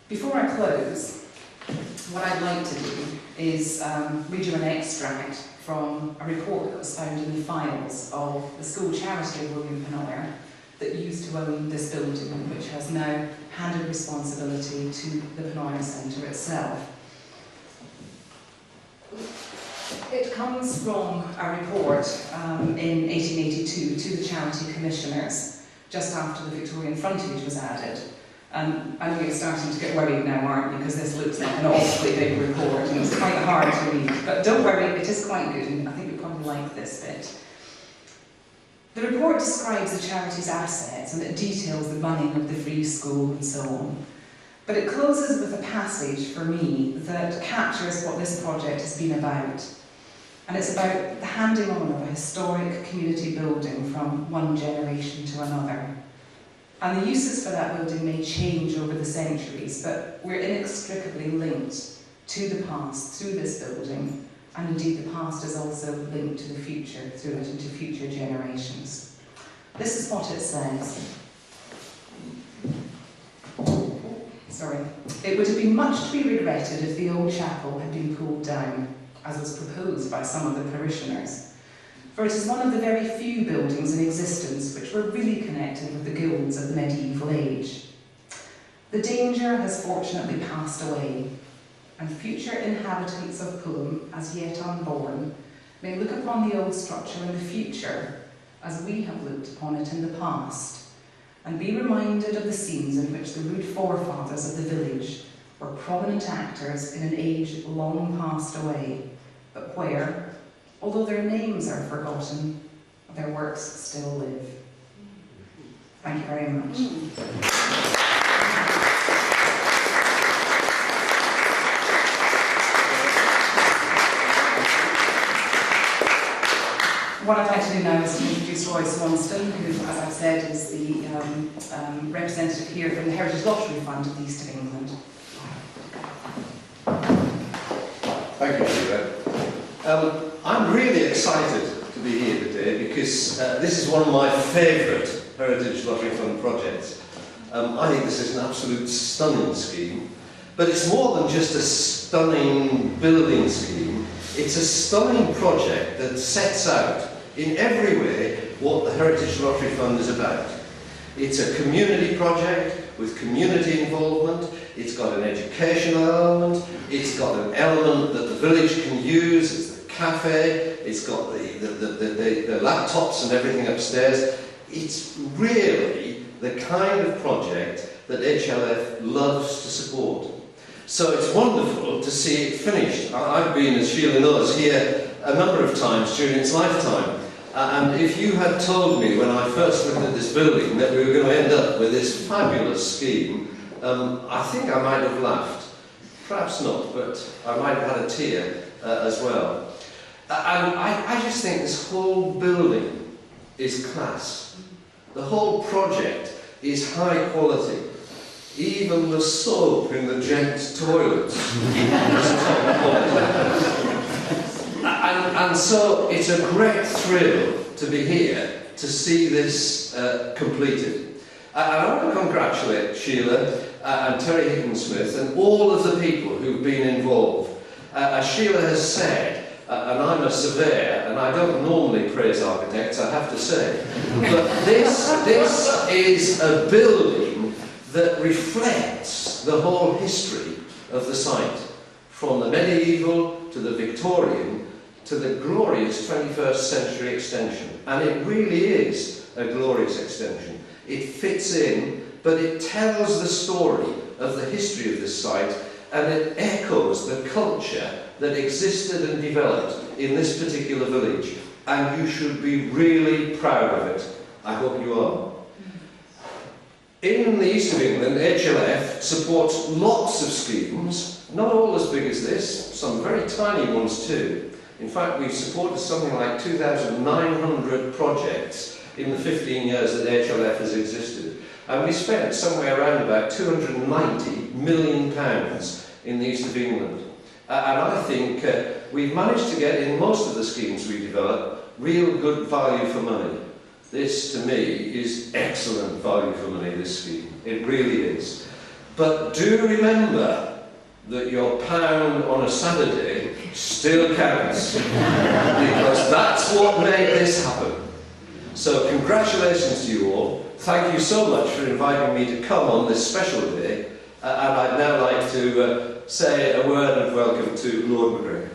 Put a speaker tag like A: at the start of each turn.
A: Before I close, what I'd like to do is read you an extract from a report that was found in the files of the school charity of William Pennoyer that used to own this building, which has now handed responsibility to the Pennoyer Centre itself. It comes from a report in 1882 to the charity commissioners, just after the Victorian frontage was added. I know you're starting to get worried now, aren't you? Because this looks like an awfully big report and it's quite hard to read. But don't worry, it is quite good, and I think you'll probably like this bit. The report describes the charity's assets and it details the running of the free school and so on. But it closes with a passage for me that captures what this project has been about. And it's about the handing on of a historic community building from one generation to another. And the uses for that building may change over the centuries, but we're inextricably linked to the past through this building, and indeed the past is also linked to the future through it and to future generations. This is what it says. Sorry. It would have been much to be regretted if the old chapel had been pulled down, as was proposed by some of the parishioners. For it is one of the very few buildings in existence which were really connected with the guilds of the medieval age. The danger has fortunately passed away, and future inhabitants of Fulham, as yet unborn, may look upon the old structure in the future as we have looked upon it in the past, and be reminded of the scenes in which the rude forefathers of the village were prominent actors in an age long passed away, but where, although their names are forgotten, their works still live. Thank you very much. What I'd like to do now is to introduce Roy Swanston, who, as I've said, is the representative here from the Heritage Lottery Fund of the East of England.
B: Thank you, Sheila. I'm really excited to be here today because this is one of my favourite Heritage Lottery Fund projects. I think this is an absolute stunning scheme, but it's more than just a stunning building scheme. It's a stunning project that sets out in every way what the Heritage Lottery Fund is about. It's a community project with community involvement. It's got an educational element. It's got an element that the village can use. It's the cafe. It's got the laptops and everything upstairs. It's really the kind of project that HLF loves to support. So it's wonderful to see it finished. I've been, as Sheila knows, here a number of times during its lifetime. And if you had told me when I first looked at this building that we were going to end up with this fabulous scheme, I think I might have laughed. Perhaps not, but I might have had a tear as well. And I just think this whole building is class. The whole project is high quality. Even the soap in the gents' toilets is top quality. And so it's a great thrill to be here to see this completed. I want to congratulate Sheila and Terry Higgins-Smith and all of the people who've been involved. As Sheila has said, and I'm a surveyor, and I don't normally praise architects, I have to say, but this is a building that reflects the whole history of the site, from the medieval to the Victorian to the glorious 21st century extension. And it really is a glorious extension. It fits in, but it tells the story of the history of this site, and it echoes the culture that existed and developed in this particular village. And you should be really proud of it. I hope you are. In the East of England, HLF supports lots of schemes, not all as big as this, some very tiny ones too. In fact, we've supported something like 2,900 projects in the 15 years that HLF has existed. And we spent somewhere around about £290 million in the East of England. And I think we've managed to get in most of the schemes we develop real good value for money. This, to me, is excellent value for money, this scheme. It really is. But do remember that your pound on a Saturday still counts, because that's what made this happen. So congratulations to you all. Thank you so much for inviting me to come on this special day, and I'd now like to say a word of welcome to Lord McGregor.